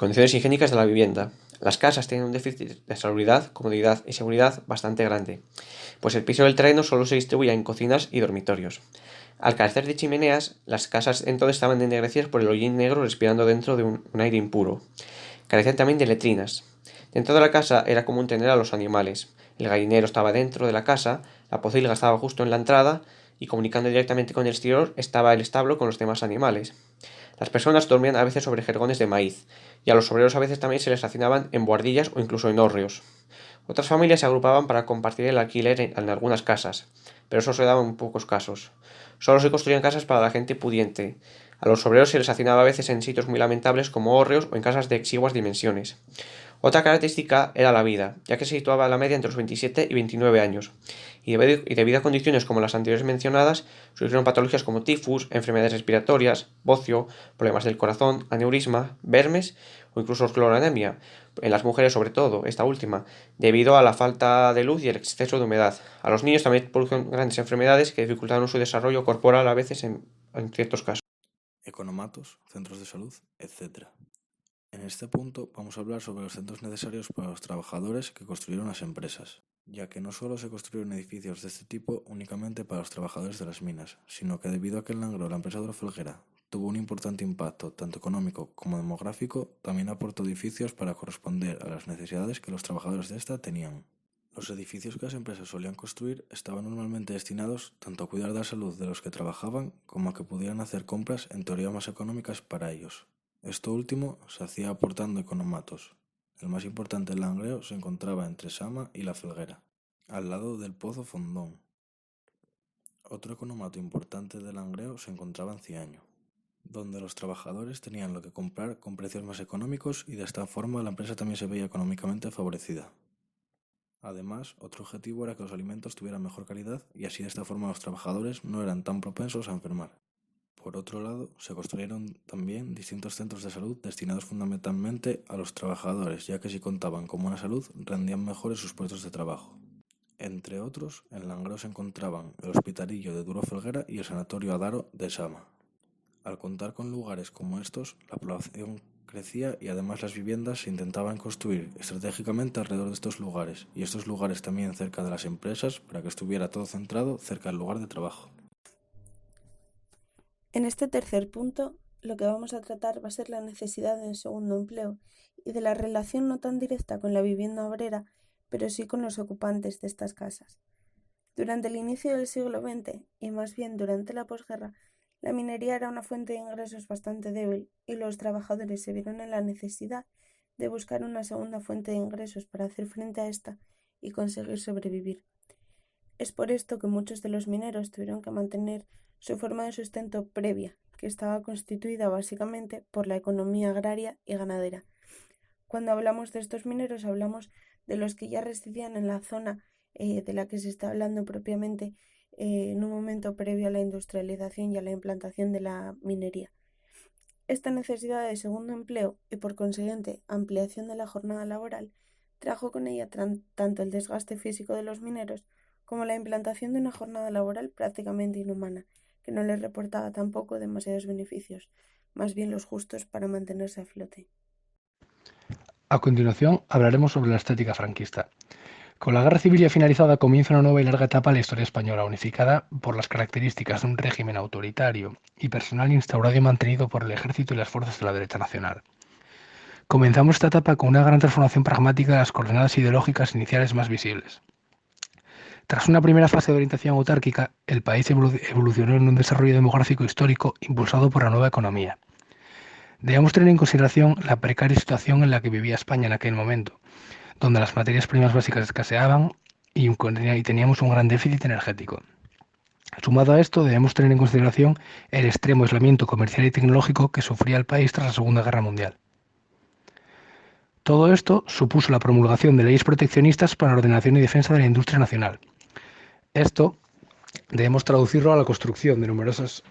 Condiciones higiénicas de la vivienda. Las casas tienen un déficit de salubridad, comodidad y seguridad bastante grande, pues el piso del terreno solo se distribuye en cocinas y dormitorios. Al carecer de chimeneas, las casas entonces estaban ennegrecidas por el hollín negro respirando dentro de un aire impuro. Carecían también de letrinas. Dentro de la casa era común tener a los animales. El gallinero estaba dentro de la casa, la pocilga estaba justo en la entrada y comunicando directamente con el exterior estaba el establo con los demás animales. Las personas dormían a veces sobre jergones de maíz, y a los obreros a veces también se les hacinaban en buhardillas o incluso en hórreos. Otras familias se agrupaban para compartir el alquiler en algunas casas, pero eso se daba en pocos casos. Solo se construían casas para la gente pudiente. A los obreros se les hacinaba a veces en sitios muy lamentables como hórreos o en casas de exiguas dimensiones. Otra característica era la vida, ya que se situaba a la media entre los 27 y 29 años, y debido a condiciones como las anteriores mencionadas, surgieron patologías como tifus, enfermedades respiratorias, bocio, problemas del corazón, aneurisma, vermes o incluso cloroanemia, en las mujeres sobre todo, esta última, debido a la falta de luz y el exceso de humedad. A los niños también producen grandes enfermedades que dificultaron su desarrollo corporal a veces en ciertos casos. Economatos, centros de salud, etc. En este punto vamos a hablar sobre los centros necesarios para los trabajadores que construyeron las empresas, ya que no solo se construyeron edificios de este tipo únicamente para los trabajadores de las minas, sino que debido a que el Langro, la empresa hidrofelguera, tuvo un importante impacto tanto económico como demográfico, también aportó edificios para corresponder a las necesidades que los trabajadores de esta tenían. Los edificios que las empresas solían construir estaban normalmente destinados tanto a cuidar de la salud de los que trabajaban como a que pudieran hacer compras en teoría más económicas para ellos. Esto último se hacía aportando economatos. El más importante del Langreo se encontraba entre Sama y La Felguera, al lado del Pozo Fondón. Otro economato importante del Langreo se encontraba en Ciaño, donde los trabajadores tenían lo que comprar con precios más económicos y de esta forma la empresa también se veía económicamente favorecida. Además, otro objetivo era que los alimentos tuvieran mejor calidad y así de esta forma los trabajadores no eran tan propensos a enfermar. Por otro lado, se construyeron también distintos centros de salud destinados fundamentalmente a los trabajadores, ya que si contaban con buena salud, rendían mejor en sus puestos de trabajo. Entre otros, en Langreo se encontraban el Hospitalillo de Duro Felguera y el Sanatorio Adaro de Sama. Al contar con lugares como estos, la población crecía y además las viviendas se intentaban construir estratégicamente alrededor de estos lugares, y estos lugares también cerca de las empresas para que estuviera todo centrado cerca del lugar de trabajo. En este tercer punto, lo que vamos a tratar va a ser la necesidad de un segundo empleo y de la relación no tan directa con la vivienda obrera, pero sí con los ocupantes de estas casas. Durante el inicio del siglo XX, y más bien durante la posguerra, la minería era una fuente de ingresos bastante débil y los trabajadores se vieron en la necesidad de buscar una segunda fuente de ingresos para hacer frente a esta y conseguir sobrevivir. Es por esto que muchos de los mineros tuvieron que mantener su forma de sustento previa, que estaba constituida básicamente por la economía agraria y ganadera. Cuando hablamos de estos mineros hablamos de los que ya residían en la zona de la que se está hablando propiamente en un momento previo a la industrialización y a la implantación de la minería. Esta necesidad de segundo empleo y por consiguiente ampliación de la jornada laboral trajo con ella tanto el desgaste físico de los mineros como la implantación de una jornada laboral prácticamente inhumana, que no les reportaba tampoco demasiados beneficios, más bien los justos para mantenerse a flote. A continuación, hablaremos sobre la estética franquista. Con la Guerra Civil ya finalizada comienza una nueva y larga etapa en la historia española, unificada por las características de un régimen autoritario y personal instaurado y mantenido por el ejército y las fuerzas de la derecha nacional. Comenzamos esta etapa con una gran transformación pragmática de las coordenadas ideológicas iniciales más visibles. Tras una primera fase de orientación autárquica, el país evolucionó en un desarrollo demográfico histórico impulsado por la nueva economía. Debemos tener en consideración la precaria situación en la que vivía España en aquel momento, donde las materias primas básicas escaseaban y teníamos un gran déficit energético. Sumado a esto, debemos tener en consideración el extremo aislamiento comercial y tecnológico que sufría el país tras la Segunda Guerra Mundial. Todo esto supuso la promulgación de leyes proteccionistas para la ordenación y defensa de la industria nacional. Esto debemos traducirlo a la construcción de numerosas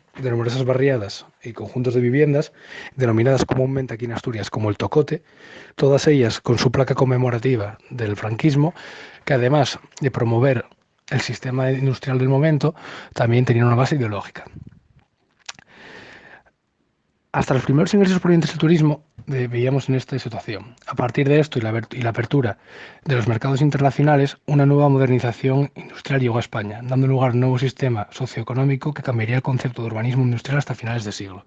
barriadas y conjuntos de viviendas, denominadas comúnmente aquí en Asturias como el Tocote, todas ellas con su placa conmemorativa del franquismo, que además de promover el sistema industrial del momento, también tenían una base ideológica. Hasta los primeros ingresos provenientes del turismo veíamos en esta situación. A partir de esto y la apertura de los mercados internacionales, una nueva modernización industrial llegó a España, dando lugar a un nuevo sistema socioeconómico que cambiaría el concepto de urbanismo industrial hasta finales de siglo.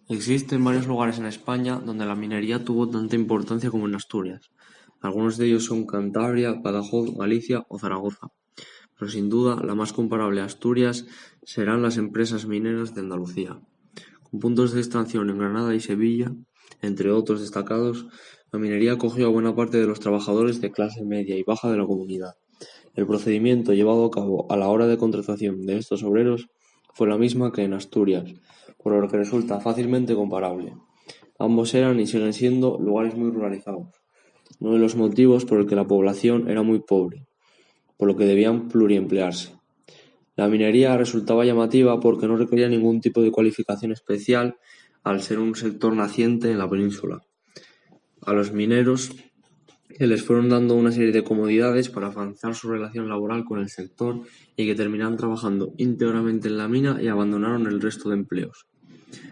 Existen varios lugares en España donde la minería tuvo tanta importancia como en Asturias. Algunos de ellos son Cantabria, Badajoz, Galicia o Zaragoza. Pero sin duda la más comparable a Asturias serán las empresas mineras de Andalucía. Con puntos de extracción en Granada y Sevilla, entre otros destacados, la minería acogió a buena parte de los trabajadores de clase media y baja de la comunidad. El procedimiento llevado a cabo a la hora de contratación de estos obreros fue la misma que en Asturias, por lo que resulta fácilmente comparable. Ambos eran y siguen siendo lugares muy ruralizados, uno de los motivos por el que la población era muy pobre, por lo que debían pluriemplearse. La minería resultaba llamativa porque no requería ningún tipo de cualificación especial al ser un sector naciente en la península. A los mineros se les fueron dando una serie de comodidades para avanzar su relación laboral con el sector y que terminaron trabajando íntegramente en la mina y abandonaron el resto de empleos.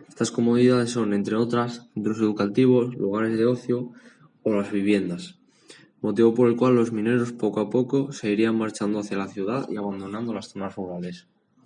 Estas comodidades son, entre otras, centros educativos, lugares de ocio o las viviendas, motivo por el cual los mineros poco a poco se irían marchando hacia la ciudad y abandonando las zonas rurales.